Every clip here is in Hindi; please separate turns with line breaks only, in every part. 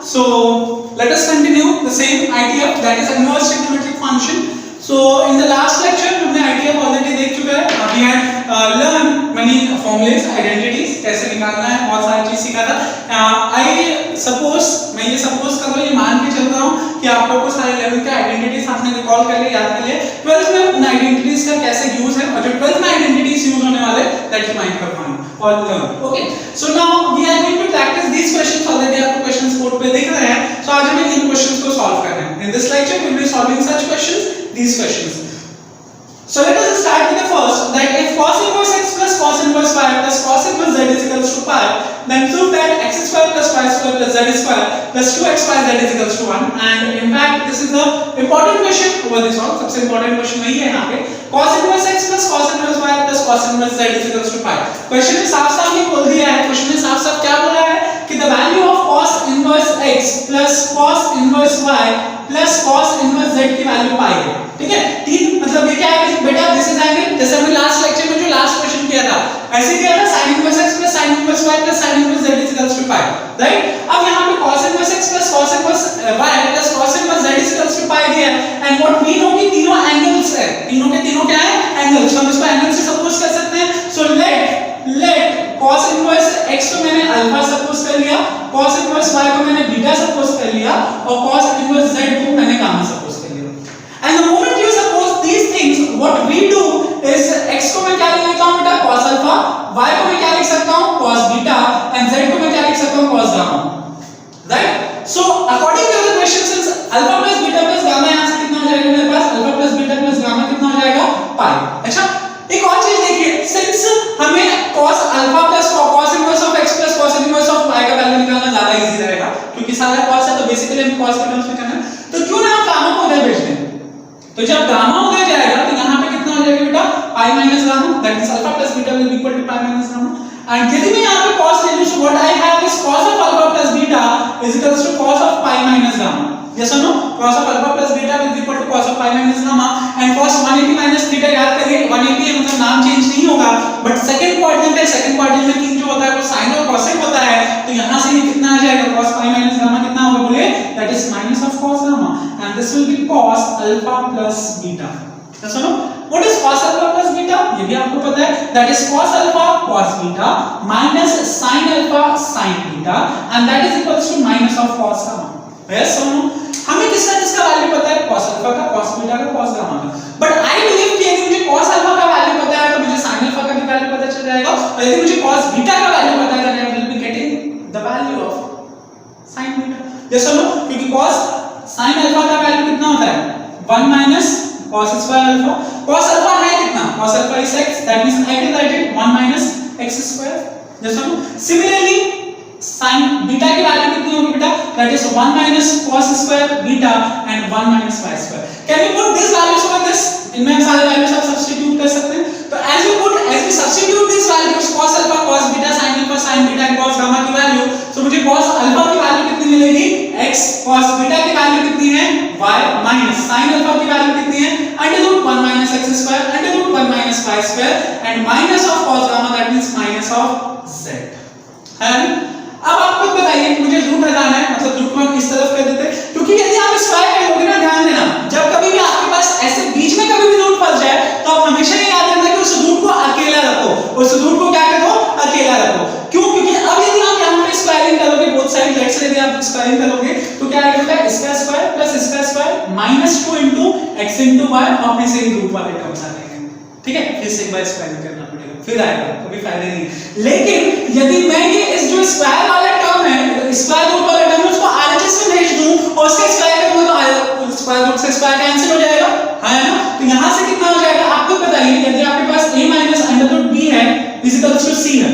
So let us continue the same idea, that is inverse trigonometric function. So in the last lecture हमने idea ऑलरेडी देख चुका है. We had learned many formulas, identities कैसे निकालना है, बहुत सारी चीज सीखा था. I suppose, मैं ये suppose कर रहा हूँ, ये मान के चल रहा हूँ कि आप लोगों को सारे लेवल के आइडेंटिटीज आपने रिकॉल कर लिए, याद कर लिए. 12th में उन आइडेंटिटीज का कैसे यूज है, और जो 12th में आइडेंटिटीज यूज होने वाले that you might have found और learn. Okay, so now we are going to practice these questions. Already आपको क्वेश्चंस बोर्ड पे दिख रहे हैं. सो आज हमें इन क्वेश्चंस को सॉल्व करना है. In this lecture we will be solving such questions, these questions. So let us start with the first, that if cos inverse x plus cos inverse y plus cos inverse z is equals to pi, then prove that x square plus y square plus z square plus 2xyz is equals to 1. And in fact this is the important question over this one. सबसे important question वही है यहाँ पे, cos inverse x plus cos inverse y plus cos inverse z is equals to pi. Question ने साफ-साफ ये बोल दिया है, question ने साफ-साफ क्या बोला है कि the value of cos inverse x plus cos inverse y plus cos inverse z की वैल्यू पाई है. ठीक है, तीन मतलब ये क्या है बेटा, दिस इज एंगल, जैसे हमने लास्ट लेक्चर में जो लास्ट क्वेश्चन किया था ऐसे किया था, sin inverse x plus sin inverse y plus sin inverse z is equals to pi, right. अब यहाँ पे cos inverse x plus cos inverse y plus cos inverse z is equals to pi दिया है. एंड व्हाट वी नो कि तीनों एंगल्स है, तीनों के तीनों क्या है, एंगल्स. हम इसको एंगल से सपोज कर सकते हैं. So let cos inverse x को मैंने अल्फा सपोज कर लिया, cos inverse y को मैंने बीटा सपोज कर लिया, और cos inverse z को मैंने गामा सपोज कर लिया. And the moment you suppose these things, what we do is x को मैं क्या लिख लेता हूँ बेटा, cos alpha, y को मैं क्या लिख सकता हूँ, cos beta, and z को मैं क्या लिख सकता हूँ, cos gamma, right? So according to the question, since alpha plus beta plus gamma यहाँ से कितना हो जाएगा मेरे पास, alpha plus beta plus gamma कितना हो जाएगा, pi. अच्छा, एक और चीज देखिए, since हमें cos alpha plus cos inverse of x plus cos inverse of y का वैल्यू निकालना ज्यादा इजी रहेगा, क्योंकि सारा cos है तो बेसिकली हम cos के टर्म्स में करना है, तो क्यों ना हम गामा को उधर भेज दें. तो जब गामा उधर जाएगा तो यहाँ पे कितना हो जाएगा बेटा, pi minus gamma, that means alpha plus beta will be equal to pi minus gamma. And यदि मैं यहाँ पे cos ले लूं, so what I have is cos of alpha plus beta is equals to cos of pi minus gamma. Yes और no, cos of alpha plus beta will be equal to cos of pi minus gamma. And cos 180 minus theta याद करिए, 180 है मतलब नाम चेंज नहीं होगा, बट सेकंड क्वाड्रेंट है, सेकंड क्वाड्रेंट में तीन जो होता है वो sin और cosec होता है. तो यहाँ से ये कितना आ जाएगा, cos पाई माइनस गामा कितना होगा बोले, that is minus of cos gamma, and this will be cos alpha plus beta. Yes और no, what is cos alpha plus beta, ये भी आपको पता है, that is cos alpha cos beta minus sin alpha sin beta, and that is equals to minus of cos gamma. Yes और नो, हमें किसका वैल्यू पता है, cos अल्फा का, cos बीटा का, cos गामा का. बट आई बिलीव कि यदि मुझे cos अल्फा का वैल्यू पता है तो मुझे sin अल्फा का भी वैल्यू पता चल जाएगा, और यदि मुझे cos बीटा का वैल्यू पता है तो आई will be getting the value of sin beta. Yes और नो, क्योंकि cos sin अल्फा का वैल्यू कितना होता है, 1 minus cos square alpha. cos alpha है कितना, cos alpha is x, that means I can write it 1 minus x square. Yes और नो, सिमिलरली sin बीटा की वैल्यू कितनी होगी बेटा, that is 1 minus cos square beta and 1 minus y square. Can you put these values over this? इनमें हम सारे वैल्यूज आप सब्स्टिट्यूट कर सकते हैं. तो as we substitute these values, cos alpha, cos beta, sin alpha, sin beta and cos gamma की वैल्यू, so मुझे cos alpha की वैल्यू कितनी मिलेगी, x, cos beta की वैल्यू कितनी है, y, minus sin alpha की वैल्यू कितनी है, under root 1 minus x square, under root 1 minus y square and minus of cos gamma, that means minus of z. है. अब आप खुद बताइए, मुझे रूट हटाना है, मतलब रूट को हम इस तरफ कर देते हैं, क्योंकि यदि आप स्क्वायर करोगे ना, ध्यान देना, जब कभी भी आपके पास ऐसे बीच में कभी भी रूट फंस जाए तो आप हमेशा ये याद रखना कि उस रूट को अकेला रखो, उस रूट को क्या करो, अकेला रखो. क्यों, क्योंकि अब यदि आप यहाँ पे स्क्वायरिंग करोगे बोथ साइड, लेट्स से यदि आप स्क्वायरिंग करोगे तो क्या आएगा, इसका स्क्वायर प्लस इसका square minus 2 into x into y, और फिर से रूट वाले टर्म्स आ जाएंगे. ठीक है, फिर से एक बार स्क्वायरिंग करना पड़ेगा, फिर आएगा, कोई फायदा नहीं. लेकिन यदि मैं ये इस जो स्क्वायर वाला टर्म है, स्क्वायर रूट वाला टर्म, उसको आरएचएस में भेज दूं और उसका स्क्वायर करूंगा तो स्क्वायर रूट से स्क्वायर कैंसिल हो जाएगा, है ना. तो यहां से कितना हो जाएगा, आपको बताइए, यदि आपके पास a minus under root b है इज इक्वल्स टू c है,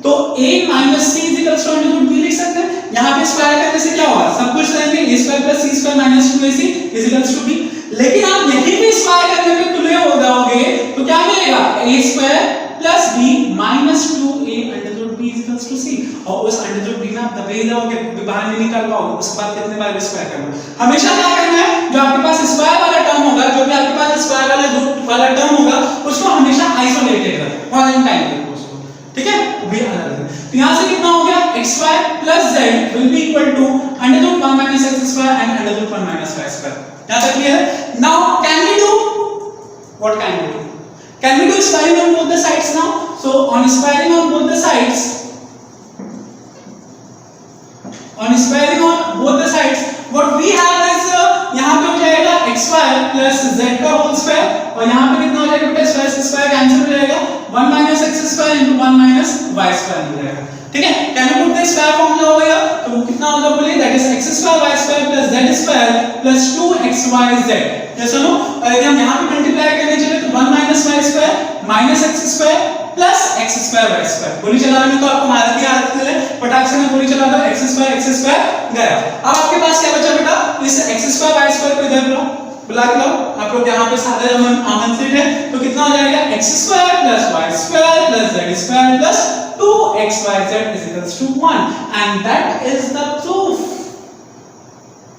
तो a minus c is equals to under root b लिख सकते हैं. यहां पे स्क्वायर करने से क्या होगा, सब कुछ रहेंगे, a square plus c square minus 2ac is equals to b. लेकिन आप यहीं पे स्क्वायर करने पे तुले हो जाओगे तो क्या मिलेगा, a square plus b minus 2a under root b is equals to c, और उस under root b में आप दबे ही रहोगे, बाहर नहीं निकाल पाओगे. उसके बाद कितने बार स्क्वायर करना, हमेशा क्या करना है, जो आपके पास स्क्वायर वाला टर्म होगा, जो भी आपके पास स्क्वायर वाला रूट वाला टर्म होगा, उसको हमेशा आइसोलेटेड रखो, क्वारंटाइन रखो उसको. ठीक है, भी अलग है. तो यहां से कितना हो गया, xy plus z will be equal to under root 1 minus x square and under root 1 minus y square. यहाँ तक क्लियर है? Now can we do what can we do? Can we do squaring on both the sides now? So on squaring on both the sides, what we have is यहाँ पे हो जाएगा x square plus z का होल स्क्वायर और यहाँ पे कितना हो जाएगा बेटा स्क्वायर स्क्वायर कैंसिल हो जाएगा 1 minus x square into 1 minus y square हो जाएगा. ठीक है, can you put the square formula हो गया तो वो कितना होगा बोलिए that is x square y square plus z square plus 2xyz. जैसे नो यदि हम यहाँ पे मल्टीप्लाई करने चले तो 1 minus y square minus x square plus x square y square. गोली चलाने में तो आपको मारत की आदत है, फटाक से मैं गोली चला दो x square गया. अब आपके पास क्या बचा बेटा, इस x square y square को इधर लो, बुला के लाओ. आप लोग यहाँ पे सारे आमंत्रित है तो कितना हो जाएगा x square plus y square plus z square plus 2xyz is equals to 1 and that is the proof.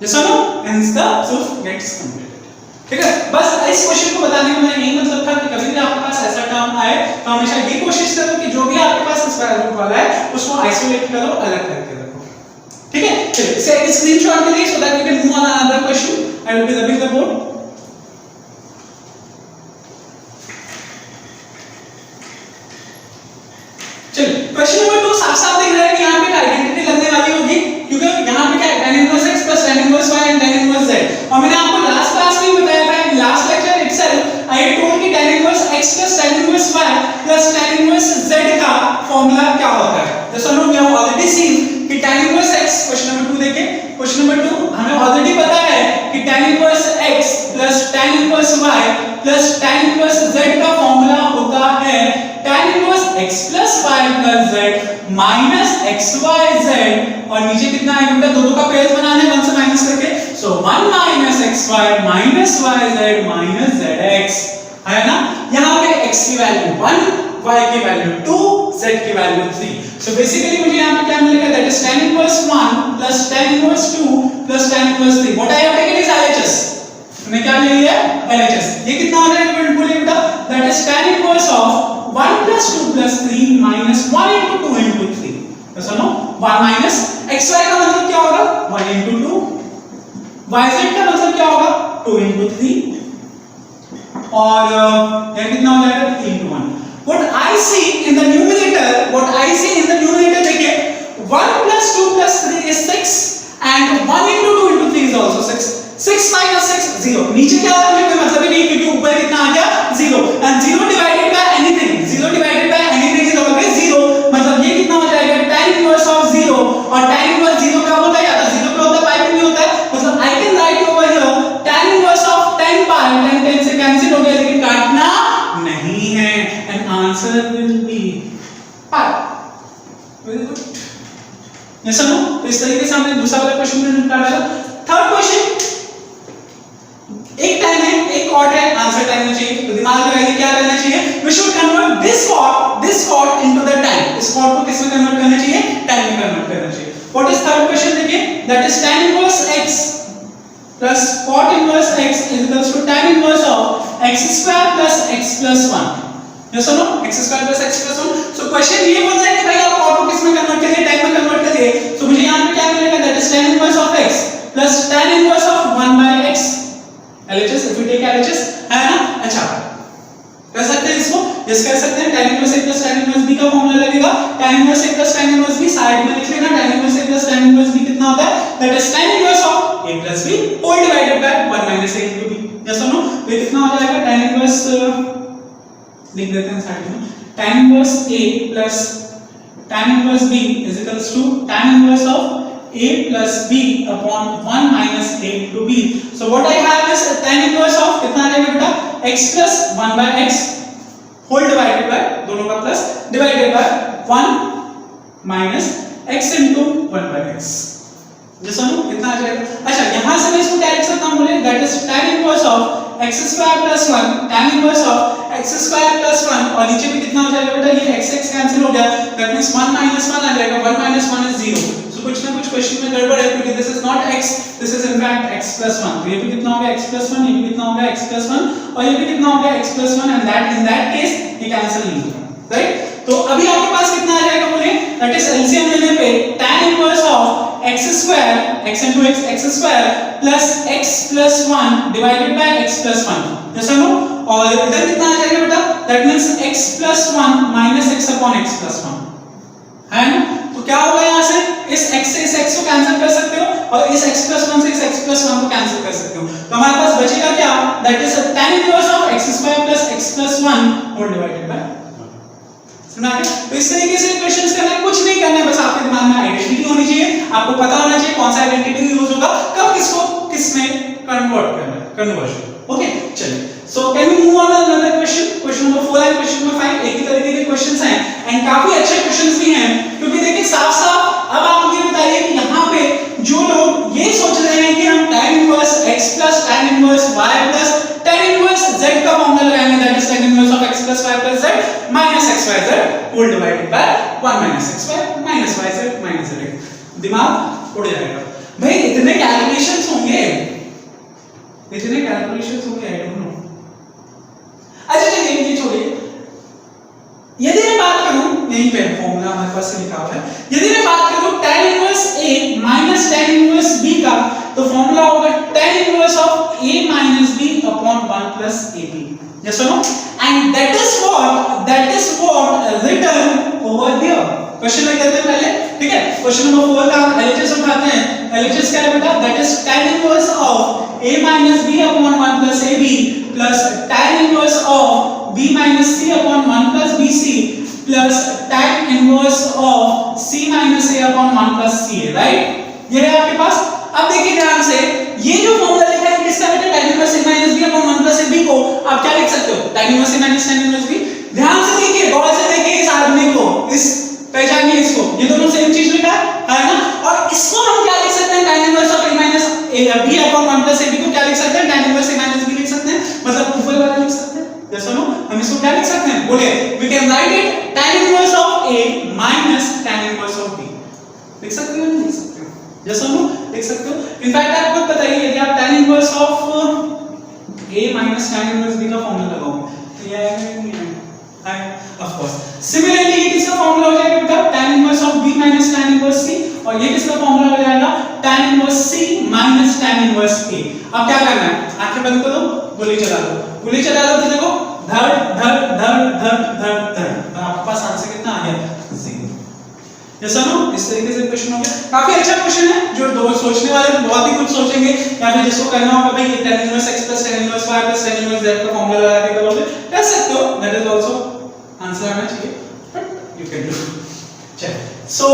Yes or no? Hence the proof gets completed. ठीक है, बस इस क्वेश्चन को बताने का मेरा यही मतलब था कि कभी भी आपके पास ऐसा टर्म आए तो हमेशा ये कोशिश करो कि जो भी आपके पास स्क्वायर रूट वाला है उसको आइसोलेट करो, अलग करके रखो. ठीक है, चलिए इसे एक स्क्रीनशॉट ले लीजिए so that we can move on another question. I will be rubbing the board. चलिए क्वेश्चन नंबर 2 साफ साफ दिख रहा है कि यहाँ पे आइडेंटिटी लगने वाली होगी क्योंकि यहाँ पे क्या है tan inverse x plus tan inverse y and tan inverse z. और मैंने आपको लास्ट क्लास में बताया था, last lecture itself I told कि tan inverse x plus tan inverse y plus tan inverse z का फार्मूला क्या होता है. जैसे no we have already seen कि tan inverse x, question number 2 देखें. क्वेश्चन नंबर 2 हमें ऑलरेडी पता है कि tan inverse x plus tan inverse y plus tan inverse z का फार्मूला होता है tan inverse x plus y plus z minus xyz और नीचे कितना है बेटा, दो का पेयर बनाना है 1 से माइनस करके. सो 1 minus xy minus yz minus zx है ना. यहाँ पे x की वैल्यू 1, y की वैल्यू 2, z की वैल्यू 3. सो बेसिकली मुझे यहाँ पे क्या मिलेगा, that is tan inverse 1 plus tan inverse 2 plus tan inverse 3. What I have taken is LHS. हमने क्या ले लिया LHS. ये कितना हो जाएगा बोलिए बेटा, that is tan inverse of 1 plus 2 plus 3 minus 1 into 2 into 3. ऐसा नो 1 minus xy का मतलब क्या होगा 1 into 2, yz का मतलब क्या होगा 2 into 3 और यह कितना हो जाएगा 3 into 1. What I see in the numerator देखिए 1 plus 2 plus 3 is 6 and 1 into 2 into 3 is also 6. 6 minus 6 0. नीचे क्या आ रहा है कोई मतलब ही नहीं क्योंकि ऊपर कितना आ गया 0 and 0 divided by anything, 0 divided by anything is always 0. मतलब ये कितना हो जाएगा tan inverse of 0 और tan inverse 0 कब होता है, या तो 0 पे होता है, pi पे नहीं होता है. मतलब I can write over here tan inverse of 10 pi. tan से कैंसिल हो गया लेकिन काटना नहीं है and answer will be pi. Very good. yes or no? तो इस तरीके से हमने दूसरा वाला क्वेश्चन निपटा लिया. थर्ड क्वेश्चन एक टाइम है एक कॉर्ड है, आंसर टाइम में चाहिए तो दिमाग लगाइए क्या करना चाहिए, we should convert this cord into the time. इस कॉर्ड को किस में कन्वर्ट करना चाहिए, टाइम में कन्वर्ट करना चाहिए. व्हाट इज थर्ड क्वेश्चन देखिए, that is tan inverse x plus cot inverse x is equals to tan inverse of x square plus x plus 1. yes or no, x square plus x plus 1. So question ये बोल रहा है कि भाई आप कॉर्ड को किस में कन्वर्ट करिए, टाइम में कन्वर्ट करिए. सो मुझे यहां पे क्या मिलेगा, that is tan inverse of x plus tan inverse of 1 by x. LHS if you take LHS है ना. अच्छा कर सकते हैं इसको, यस कर सकते हैं. tan inverse a plus tan inverse b का फार्मूला लगेगा. tan inverse a plus tan inverse b side में लिख लेना. tan inverse a plus tan inverse b कितना होता है, that is tan inverse of a plus b whole divided by 1 minus a into b. Yes और नो, तो ये कितना हो जाएगा, tan इनवर्स लिख देते हैं साइड में. tan inverse a plus tan inverse b is equals to tan inverse of a plus b upon 1 minus a into b. So what I have is tan inverse of कितना रहेगा बेटा, x plus 1 by x whole divided by दोनों का plus divided by 1 minus x into 1 by x. जैसा नो कितना आ जाएगा. अच्छा यहाँ से मैं इसको क्या लिख सकता हूँ बोले, that is tan inverse of x square plus 1 tan inverse of x square plus 1 और नीचे भी कितना हो जाएगा बेटा, ये x x कैंसिल हो गया, that means 1 minus 1 आ जाएगा. 1 minus 1 is 0. So कुछ ना कुछ क्वेश्चन में गड़बड़ है क्योंकि this is not x, this is in fact x plus 1. तो ये भी कितना हो गया x plus 1, ये भी कितना हो गया x plus 1 और ये भी कितना हो गया x plus 1 and that in that case ये कैंसिल नहीं होगा, राइट. तो अभी आपके पास कितना आ जाएगा बोले, that is LCM लेने पे tan inverse of x x square x into x square plus x plus 1 divided by x plus 1, yes or no? और इधर कितना आ जाएगा बेटा? That means x plus 1 minus x upon x plus 1, है ना? तो क्या होगा यहाँ से? इस x से इस x को कैंसिल कर सकते हो और इस x plus 1 से इस x plus 1 को कैंसिल कर सकते हो, तो हमारे पास बचेगा क्या? That is tan inverse of x square plus x plus 1 whole divided by, सुना है? तो इस तरीके से क्वेश्चंस करना है, कुछ नहीं करना है, बस आपके दिमाग में आइडेंटिटी होनी चाहिए, आपको पता होना चाहिए कौन सा आइडेंटिटी यूज होगा, कब किसको किस में कन्वर्ट करना है, कन्वर्जन। ओके, चलिए, so can we move on to another question, question number 4 and question number 5 एक ही तरीके के क्वेश्चंस हैं एंड काफी अच्छे क्वेश्चंस भी हैं, क्योंकि देखिए साफ-साफ अब आप मुझे बताइए कि यहाँ पे जो लोग ये सोच रहे हैं कि हम tan inverse x plus tan inverse y plus tan inverse z का फॉर्मूला लगाएंगे, that is tan inverse of x plus y plus z minus xyz whole divided by 1 minus xy minus yz minus z, दिमाग उड़ जाएगा भाई, इतने कैलकुलेशंस होंगे, इतने कैलकुलेशंस होंगे, आई डोंट नो। अच्छा चलिए ये छोड़िए, यदि मैं बात करूं, यहीं पे फॉर्मूला हमारे पास से लिखा हुआ है, यदि मैं बात करूं tan inverse a minus tan inverse b का, तो फॉर्मूला होगा tan inverse of a minus b upon 1 plus ab, yes or no? And that is what written over here. Question लिख देते हैं पहले, ठीक है? क्वेश्चन नंबर 4 का हम LHS उठाते हैं, LHS क्या है बेटा? That is tan inverse of a minus b upon 1 plus ab plus tan inverse of b minus c upon 1 plus bc plus tan inverse of c minus a upon 1 plus ca, right? ये है आपके पास। अब देखिए ध्यान से, ये जो फॉर्मूला लिखा है किसका बेटा? tan inverse a minus b upon 1 plus ab को आप क्या लिख सकते हो? tan inverse a minus tan inverse b। ध्यान से देखिए, गौर से देखिए इस आदमी को, इस पहचानिए इसको, ये दोनों सेम चीज लिखा है ना? और इसको हम क्या लिख सकते हैं? tan inverse of a minus b upon 1 plus ab को क्या लिख सकते हैं? tan inverse a minus b लिख सकते हैं, मतलब ऊपर वाला लिख सकते हैं, yes or no? हम इसको क्या लिख सकते हैं? बोलिए, we can write it tan inverse of a minus tan inverse of b, लिख सकते हो? लिख सकते हो, yes or no? लिख सकते हो। इनफैक्ट आप खुद बताइए, यदि आप tan inverse of a minus tan inverse b का फॉर्मूला लगाओगे तो ये आएगा नहीं आएगा? Of course. सिमिलरली ये किसका फॉर्मूला हो जाएगा बेटा? tan inverse of b minus tan inverse c, और ये किसका फॉर्मूला हो जाएगा? tan inverse c minus tan inverse a। अब क्या करना है? आंखें बंद करो, गोली चला दो, गोली चला दो, तो देखो धड़ धड़ धड़ धड़ धड़ धड़, तो आपके पास आंसर कितना आ गया? 0, yes or no? इस तरीके से क्वेश्चन हो गया। काफी अच्छा क्वेश्चन है, जो दो सोचने वाले बहुत ही कुछ सोचेंगे, या फिर जिसको करना होगा भाई ये tan inverse x plus tan inverse y plus tan inverse z का फॉर्मूला लगा के करोगे, कर सकते हो, दैट इज आल्सो आंसर आना चाहिए, बट यू कैन डू। चलिए, सो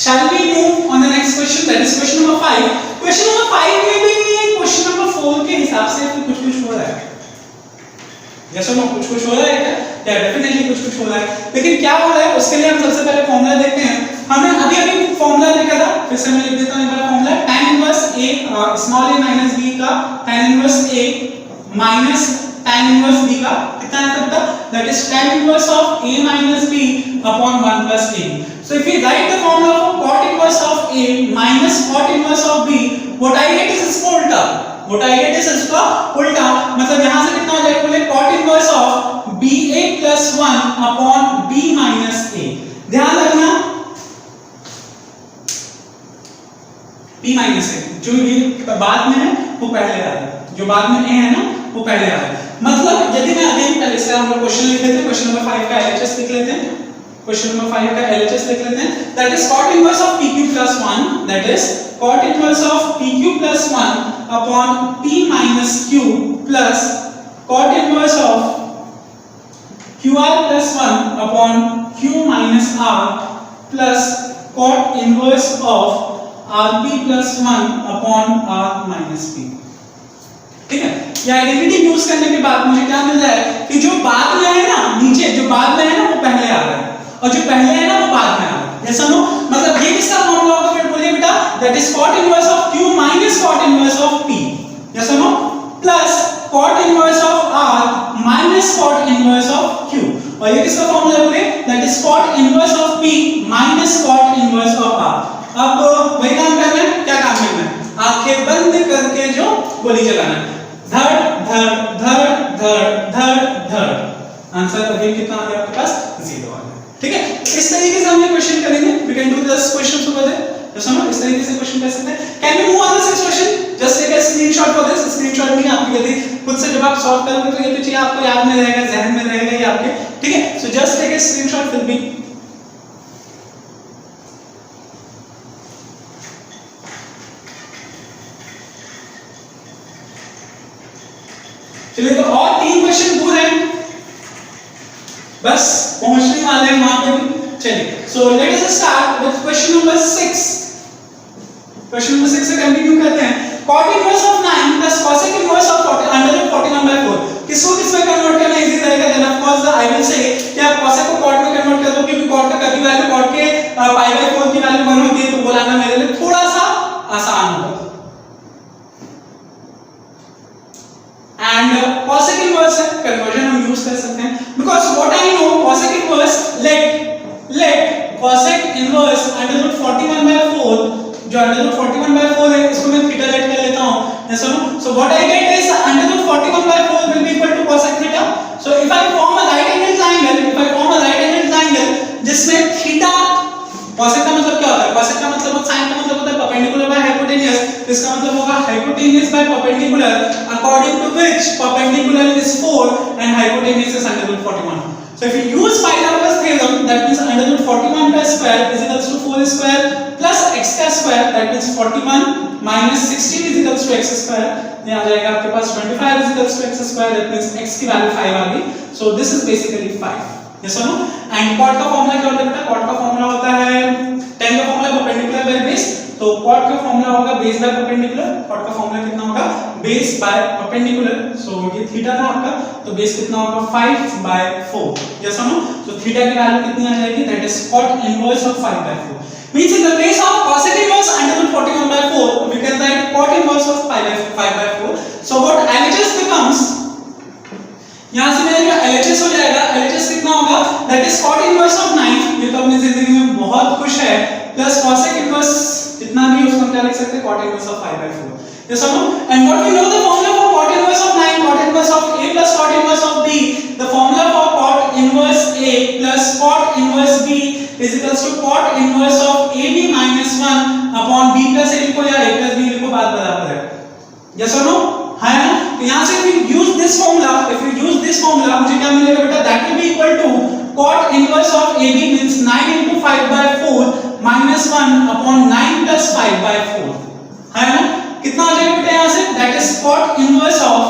shall we move on the next question, that is question number 5। question number 5 में भी question number 4 के हिसाब से कुछ हो रहा है, yes or no? कुछ हो रहा है क्या? या डेफिनेटली कुछ हो रहा है, लेकिन क्या हो रहा है उसके लिए हम सबसे पहले फॉर्मूला देखते हैं। हमने अभी फॉर्मूला देखा था, फिर से मैं लिख देता हूं एक बार formula, tan inverse a small a minus b का tan inverse a minus tan inverse b का कितना आता है? That is tan inverse of a minus b upon 1 plus ab। so if we write the formula for cot inverse of a minus cot inverse of b, what I get is इसका उल्टा, what I get is इसका उल्टा, मतलब यहां से कितना हो जाएगा? बोले cot inverse of ba plus 1 upon b minus a। ध्यान रखना b minus a, जो ये बाद में है वो पहले आ रहा है, जो बाद में a है ना वो पहले आ रहा है। मतलब यदि मैं अगेन पहले से हम लोग क्वेश्चन लिख लेते हैं, क्वेश्चन नंबर 5 का LHS लिख लेते हैं, क्वेश्चन नंबर 5 का LHS लिख लेते हैं, that is cot inverse of pq plus 1, that is cot inverse of pq plus 1 upon p minus q plus cot inverse of qr plus 1 upon q minus r plus cot inverse of rp plus 1 upon r minus p। ठीक है, ये आइडेंटिटी यूज करने के बाद मुझे क्या मिल रहा है कि जो बाद में है ना, नीचे जो बाद में है ना वो पहले आ रहा है, और जो पहले है ना वो बाद में आ रहा है, ऐसा नो? मतलब ये किसका फॉर्मूला होगा? फिर बोलिए बेटा, that is cot inverse of q minus cot inverse of p, ऐसा no? Plus cot inverse of r minus cot inverse of q, और ये किसका फॉर्मूला है? बोलिए, that is cot inverse of p minus cot inverse of r। अब वही काम करना है, क्या काम करना है? आंखें बंद करके जो गोली चलाना है, धड़ धड़ धड़ धड़ धड़ धड़, आंसर अभी कितना आ गया आपके पास? 0 आ गया। ठीक है, इस तरीके से हम ये क्वेश्चन करेंगे, we can do this questions over there. तो समझो इस तरीके से क्वेश्चन कर सकते हैं। Can we move on the next question? Just take a screenshot for this. Screenshot नहीं आपकी यदि खुद से जब आप सॉल्व करोगे तो ये तो चीज आपको याद में रहेगा, जहन में रहेगा ये आपके, ठीक है। So just take a screenshot will be. चलिए तो और 3 क्वेश्चन दूर हैं, बस पहुंचने वाले हैं वहां पे भी। चलिए so let us start with question number 6। Question number 6 से कंटिन्यू करते हैं। cot inverse of 9 plus cosec inverse of 41/4 किसको किस में कन्वर्ट करना इजी रहेगा? Then of course I will say कि आप cosec को cot में कन्वर्ट कर दो, क्योंकि cot का कभी वैल्यू cot के π/4 की वैल्यू 1 होती है, तो बोलाना मेरे लिए थोड़ा सा आसान होगा। एंड cosec इनवर्स है, कन्वर्जन हम यूज कर सकते हैं, because what I know cosec inverse let cosec inverse √41/4, जो √41/4 है इसको मैं थीटा लेट कर लेता हूं। So what I get is √41/4 will be equal to cosec theta. So if I form a right angle triangle जिसमें थीटा, cosec का मतलब क्या होता है? cosec का मतलब और sin का मतलब होता है परपेंडिकुलर बाय हाइपोटेन्यूस। इसका मतलब होगा hypotenuse by perpendicular, according to which perpendicular is 4 and hypotenuse is √41. So if you use Pythagoras theorem, that means √41 का square is equals to 4 square plus x का square, that means 41 minus 16 is equals to x square. ये आ जाएगा आपके पास 25 is equals to x square, that means x की वैल्यू 5 आ गई. So this is basically 5. Yes or no? And cot का फॉर्मूला क्या होता है बेटा? cot का फॉर्मूला होता है tan का फॉर्मूला परपेंडिकुलर बाय बेस, तो cot का फॉर्मूला होगा बेस बाय परपेंडिकुलर। cot का फॉर्मूला कितना होगा? Base by perpendicular. सो ये थीटा था आपका, तो बेस कितना होगा? 5/4। यस और नो? तो थीटा की वैल्यू कितनी आ जाएगी? That is cot inverse of 5/4। means in the place of cosec inverse √41/4 we can write cot inverse of 5/4. so what LHS becomes, यहां से मेरा जो LHS हो जाएगा, LHS कितना होगा? That is cot inverse of 9, ये तो अपनी जिंदगी में बहुत खुश है, प्लस cosec इनवर्स इतना भी उसको क्या लिख सकते हैं? cot inverse of 5/4. yes or no? and what we know the formula for cot inverse of 9, cot inverse of A plus cot inverse of B, the formula for cot inverse A plus cot inverse B is equals to cot inverse of AB minus 1 upon B plus A लिखो या A plus B लिखो, बात बराबर है। yes or no? है ना? तो यहां से if you use this formula मुझे क्या मिलेगा बेटा? that will be equal to cot inverse of AB means 9 into 5/4 minus 1 upon 9 plus 5/4, है ना? कितना आ जाएगा बेटा यहां से? that is cot inverse of,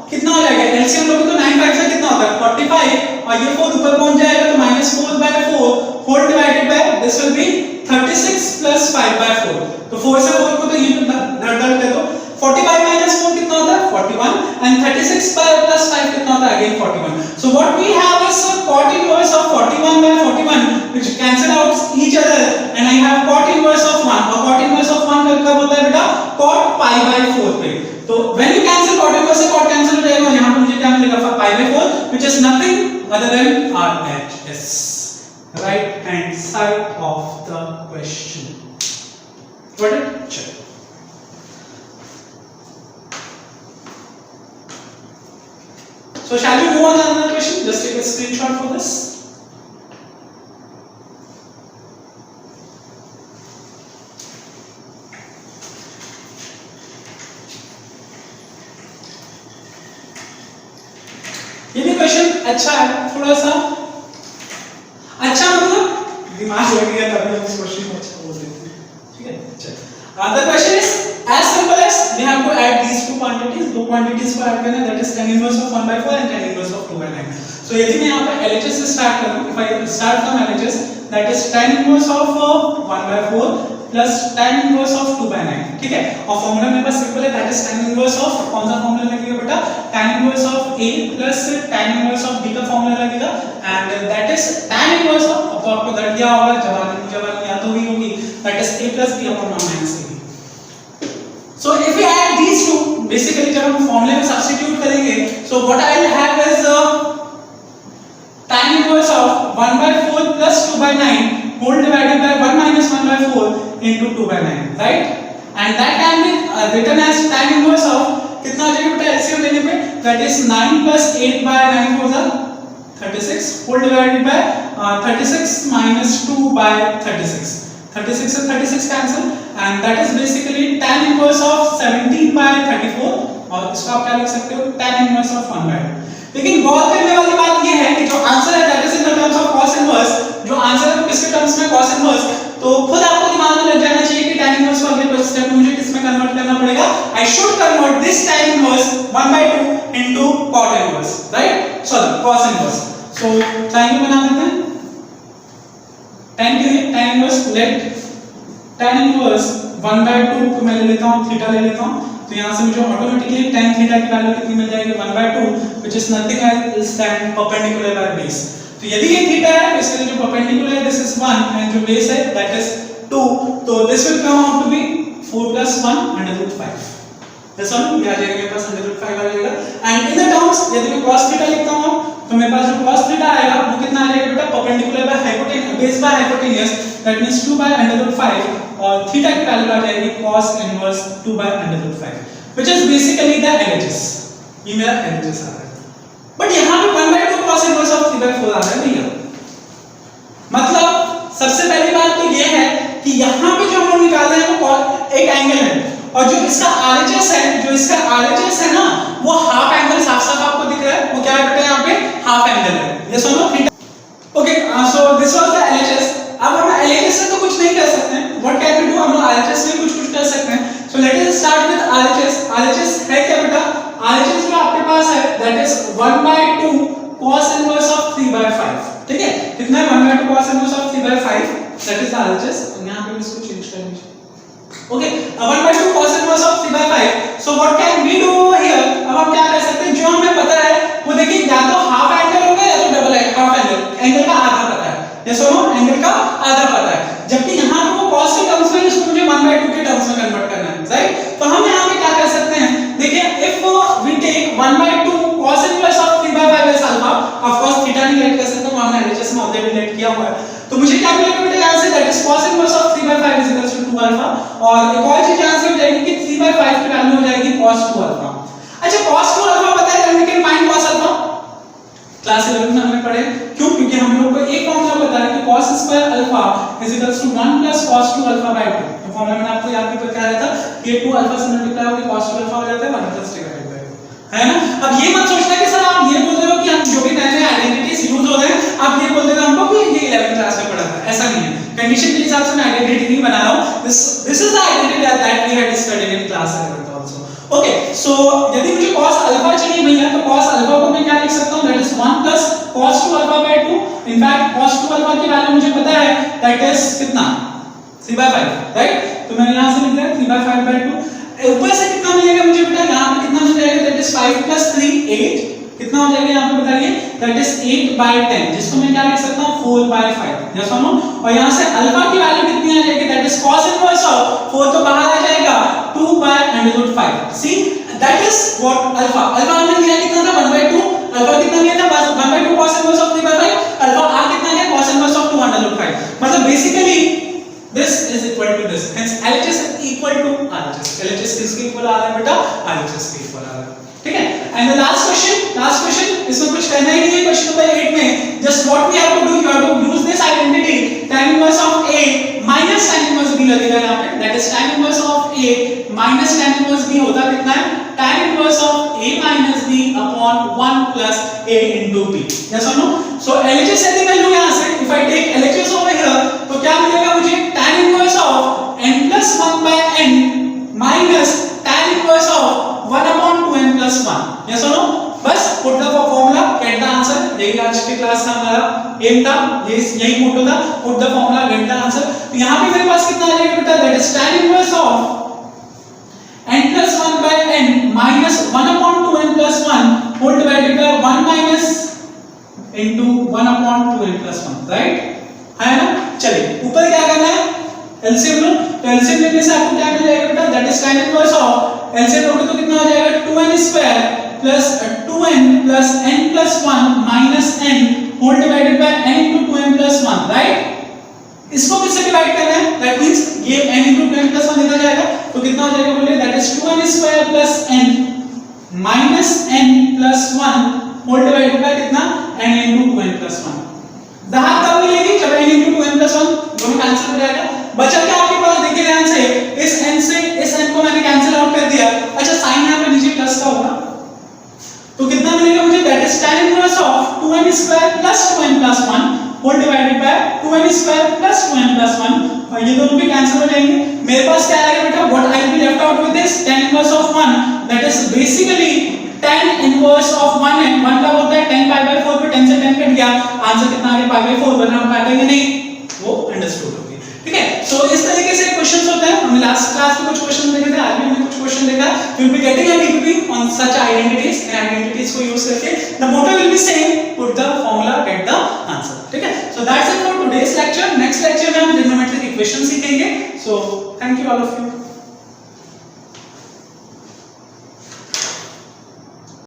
कितना हो जाएगा? एलसीएम लोगे तो 9 5 से कितना होता है? 45, और ये 4 ऊपर पहुंच जाएगा तो -4/4 whole divided by this will be 36 plus 5/4। तो 4 से 4 को तो ये धड़ दे दो, 45 minus 4 कितना होता है? 41, and 36 plus 5 कितना होता है? Again 41. so what we have is cot inverse of 41/41 which cancel out each other, and I have cot inverse of 1, और cot inverse of 1 कब होता है बेटा? cot π/4 पे। तो when you cancel cot inverse से cot cancel हो जाएगा, और यहां पे मुझे क्या मिलेगा? π/4 which is nothing other than RHS, right hand side of the question. Got it? चलो so shall we move on to another question? Just take a screenshot for this. ये भी क्वेश्चन अच्छा है, थोड़ा सा अच्छा मतलब दिमाग लग गया तभी हम इस क्वेश्चन को अच्छा बोल देते हैं, ठीक है? चलो the question is as simple as we have to add these two quantities, दो quantities को ऐड करना है, that is tan inverse of 1/4 and tan inverse of 2/9. so यदि मैं यहाँ पे LHS से स्टार्ट करूँ, if I start from LHS, that is tan inverse of 1/4 plus tan inverse of 2/9, ठीक है? और फॉर्मूला मेरे पास सिंपल है, that is tan inverse of, कौन सा फॉर्मूला लगेगा बेटा? tan inverse of A plus tan inverse of B का फॉर्मूला लगेगा, and that is tan inverse of, अब तो आपको घट गया होगा, जवाब याद होगी होगी, that is A plus B upon 1 minus AB. So if we add these two, basically जब हम फॉर्मूले में सब्स्टिट्यूट करेंगे, so what I will have is tan inverse of 1/4 plus 2/9 whole divided by 1 minus 1/4 into 2/9, right? And that can be written as tan inverse of, कितना आ जाएगा बेटा एलसीएम लेने पे? that is 9 plus 8/9 4 36 whole divided by 36 minus 2/36, 36 से 36 cancel and that is basically tan inverse of 17/34 और इसको आप क्या लिख सकते हो tan इनवर्स ऑफ 1/2। लेकिन गौर करने वाली बात ये है कि जो आंसर है that is in the terms of cos inverse, जो आंसर है वो किसके टर्म्स में cos इनवर्स, तो खुद आपको दिमाग में लग जाना चाहिए कि tan इनवर्स को अगले स्टेप में मुझे किस में कन्वर्ट करना पड़ेगा, I should convert this tan inverse 1/2 into cot inverse, right, sorry cos inverse. So triangle बना लेते हैं tan के लिए tan inverse let tan inverse 1/2 को मैं ले लेता हूं, थीटा ले लेता हूं, तो यहां से मुझे ऑटोमेटिकली tan थीटा की वैल्यू कितनी मिल जाएगी 1/2 which is nothing else than perpendicular by base. तो यदि ये थीटा है तो इसके लिए जो परपेंडिकुलर है दिस इज 1 एंड जो बेस है दैट इज 2, तो this will come out to be 4 + 1 √5। ऐसा ना ये आ जाएगा मेरे पास √5 आ जाएगा एंड इन द टर्म्स यदि मैं cos थीटा लिखता हूं तो मेरे पास जो cos थीटा आएगा वो कितना आ जाएगा बेटा perpendicular by hypotenuse base by hypotenuse that means 2/√5 और थीटा की वैल्यू आ जाएगी cos inverse 2/√5 which is basically the LHS। ये मेरा LHS आ रहा है बट यहां पे 1/2 cos इनवर्स ऑफ 3/4 आ रहा है भैया। मतलब सबसे पहली बात तो ये है कि यहां पे जो हम निकाल रहे हैं वो एक एंगल है और जो इसका RHS है, जो इसका RHS है ना वो हाफ एंगल साफ-साफ आपको दिख रहा है, वो क्या है बेटा यहां पे हाफ एंगल है, ये सुनो theta. Okay so this was the LHS। अब हम LHS से तो कुछ नहीं कर सकते हैं, व्हाट कैन वी डू, हम लोग RHS से कुछ कर सकते हैं। सो let us start with RHS। RHS है क्या बेटा, RHS जो आपके पास है that is 1/2 cos inverse of 3/5, ठीक है, कितना है 1/2 cos inverse of 3/5 that is the RHS। यहां पे इसको चेंज कर लीजिए, okay 1/2 cos inverse of 3/5। So what can we do here, अब हम क्या कर सकते हैं, जो हमें पता है वो देखिए या तो हाफ एंगल होगा या तो डबल हाफ एंगल का आधा पता है, ये सुनो एंगल का आधा पता है, जबकि यहां पे वो cos के टर्म्स में इसको मुझे 1/2 के टर्म्स में कन्वर्ट करना है, राइट। तो हम यहां पे क्या कर सकते हैं, देखिए if we take 1/2 cos inverse of 3/5 as alpha, of course theta नहीं लेट कर सकते, वो हमने LHS में ऑलरेडी लेट किया हुआ है, तो मुझे क्या मिलेगा बेटा यहां से that is cos inverse of 3/5 is equal to 2 alpha और एक और चीज यहां से हो जाएगी कि 3/5 की वैल्यू हो जाएगी cos 2 अल्फा। अच्छा cos 2 अल्फा पता है, we can find cos alpha, class 11 में हमने पढ़े, क्यों, क्योंकि हम लोग को एक फॉर्मूला पता है कि cos square alpha is equal to 1 + cos 2 alpha by 2। तो फॉर्मूला मैंने आपको याद भी करके आया था कि ये 2 अल्फा से मल्टीप्लाई होकर cos 2 अल्फा हो जाता है 1 + डिवाइडेड बाय 2, है ना। अब ये मत सोचना कि सर आप ये बोल रहे हो कि हम जो भी नए नए आइडेंटिटीज यूज हो रहे हैं आप ये बोल रहे हो हमको कि ये 11th क्लास में पढ़ा था, ऐसा नहीं है। कंडीशन के हिसाब से मैं आइडेंटिटी नहीं बना रहा हूं, this is the identity that we had studied in class 11th also. Okay so यदि मुझे cos अल्फा चाहिए भैया तो cos अल्फा को मैं क्या लिख सकता हूं, that is 1 + cos 2 alpha by 2। In fact cos 2 alpha की वैल्यू मुझे पता है दैट इज कितना 3/5, राइट, तो मैं यहां से लिख रहा हूं 3/5 बाय 2। ऊपर से कितना मिलेगा मुझे बेटा, यहां पे कितना मिल जाएगा, दैट इज 5 + 3 8, कितना हो जाएगा यहां पे बताइए, दैट इज 8/10, जिसको मैं क्या लिख सकता हूं 4/5, यस और नो। और यहां से अल्फा की वैल्यू कितनी आ जाएगी, that is cos inverse of 4 तो बाहर आ जाएगा 2/√5। See that is what alpha हमने लिया कितना था 1/2, अल्फा कितना लिया था 1/2 cos इनवर्स ऑफ 3/5, अल्फा आ कितना है cos इनवर्स ऑफ 2/5। मतलब basically this is equal to this, hence LHS is equal to RHS। LHS किसके इक्वल आ रहा है बेटा, RHS के इक्वल आ रहा है, ठीक है। एंड द लास्ट क्वेश्चन इसमें कुछ करना ही नहीं है, क्वेश्चन नंबर 8 में just what we have to do, you have to use this identity tan inverse of A minus tan inverse B लगेगा यहां पे, दैट is tan inverse of A minus tan inverse B होता कितना है, tan inverse of A minus B upon 1 plus A into B, yes or no। so LHS यदि मैं लूं यहां से, if I take LHS over here तो क्या मिलेगा मुझे, tan inverse of n plus 1 by n minus tan inverse of 1 upon 2n plus 1, yes or no। बस put the formula get the answer, यही आज की क्लास का हमारा एम था, यही मोटो था, put the formula get the answer. तो यहां पे मेरे पास कितना आ जाएगा बेटा, that is tan inverse of n plus 1 by n minus 1 upon 2n plus 1 whole divided by 1 minus into 1 upon 2n plus 1, right, है ना। चलिए ऊपर क्या करना है, एलसीएम लो, तो एलसीएम लेने से आपको क्या मिल जाएगा बेटा, that is tan inverse of, LCM लोगे तो कितना हो जाएगा 2n square plus 2n plus n plus 1 minus n whole divided by n into 2n plus 1, right. इसको किससे डिवाइड करना है, दैट मींस ये n into 2n plus 1 इधर जाएगा तो कितना हो जाएगा बोलिए, that is 2n square plus n minus n plus 1 whole divided by कितना n into 2n plus 1। जहां कब मिलेगी, जब n into 2n plus 1 दोनों कैंसिल हो जाएगा, बच plus 2n plus 1 whole divided by 2n square plus 2n plus 1, और ये दोनों भी कैंसिल हो जाएंगे। मेरे पास क्या आएगा बेटा, what I will be left out with this tan inverse of 1, that is basically tan inverse of 1 है। 1 का होता है tan पाई बाय 4 पे 10 से 10 कट गया, आंसर कितना आ गया पाई बाय 4, वरना हम पाएंगे नहीं, वो अंडरस्टूड होगी। ठीक है, सो इस तरीके से क्वेश्चंस होते हैं। हमने लास्ट क्लास में कुछ क्वेश्चन देखे थे, आज भी हमने कुछ क्वेश्चन देखा। We will be getting a DPP on such identities, इन आइडेंटिटीज को यूज करके the motto will be same, put the formula, get the answer. ठीक है, so that's it for today's lecture. Next lecture में हम ट्रिग्नोमेट्रिक इक्वेशन सीखेंगे। So thank you all of you.